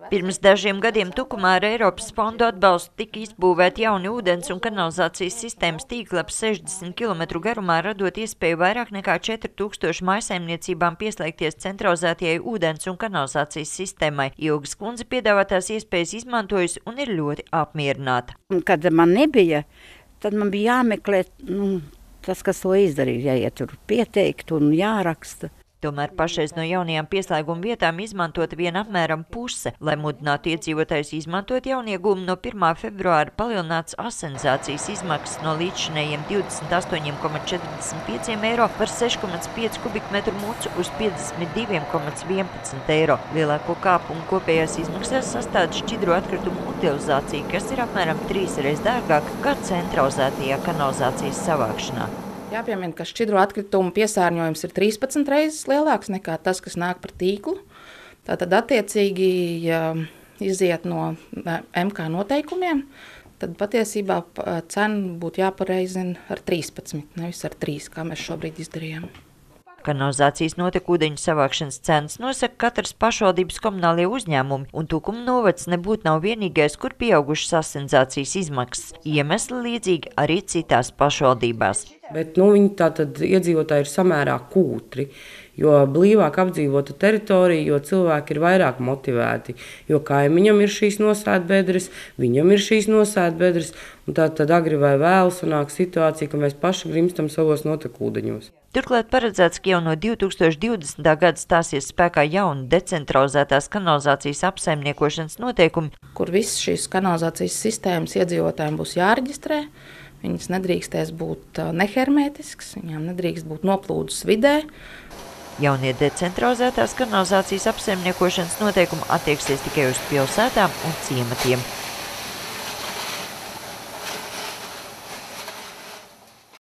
Pirms dažiem gadiem Tukumā ar Eiropas fondu atbalstu tika izbūvēti jauni ūdens un kanalizācijas sistēmas tīkli ap 60 km garumā, radot iespēju vairāk nekā 4000 mājsaimniecībām pieslēgties centralizētajai ūdens un kanalizācijas sistēmai. Ilgas kundze piedāvātās iespējas izmantojusi un ir ļoti apmierināta. Kad man nebija, tad man bija jāmeklē tas, kas to izdarīja, jāiet tur pieteikt un jāraksta. Tomēr pašreiz no jaunajām pieslēguma vietām izmantota vien apmēram puse. Lai mudinātu iedzīvotājus izmantot jauniegumu, no 1. februāra palielināts asenizācijas izmaksas no līdzšinējiem 28,45 eiro par 6,5 kubikmetru mucu uz 52,11 eiro. Lielāko kāpumu kopējās izmaksās sastāda šķidro atkritumu utilizācija, kas ir apmēram 3 reizes dārgāka kā centralizētajā kanalizācijas savākšanā. Jāpiemina, ka šķidro atkritumu piesārņojums ir 13 reizes lielāks nekā tas, kas nāk par tīklu. Tātad attiecīgi, ja iziet no MK noteikumiem, tad patiesībā cena būtu jāpareizina ar 13, nevis ar 3, kā mēs šobrīd izdarījām. Kanalizācijas notekūdeņu savākšanas cenas nosaka katras pašvaldības komunālie uzņēmumi, un Tukuma novads nebūtu nav vienīgais, kur pieaugušas asenizācijas izmaksas. Iemesli līdzīgi arī citās pašvaldībās. Bet viņi tātad iedzīvotāji ir samērā kūtri, jo blīvāk apdzīvota teritorija, jo cilvēki ir vairāk motivēti, jo kaimiņam ir šīs nosētbedres, viņam ir šīs nosētbedres, un tad agri vai vēlu sanāk situācija, ka mēs paši grimstam savos notekūdeņos. Turklāt paredzēts, ka jau no 2020. gada stāsies spēkā jauni decentralizētās kanalizācijas apsaimniekošanas noteikumi, kur visas šīs kanalizācijas sistēmas iedzīvotājiem būs jāreģistrē. Viņas nedrīkstēs būt nehermētiskas, viņām nedrīkst būt noplūdes vidē. Jaunie decentralizētās kanalizācijas apsaimniekošanas noteikumi attieksies tikai uz pilsētām un ciematiem.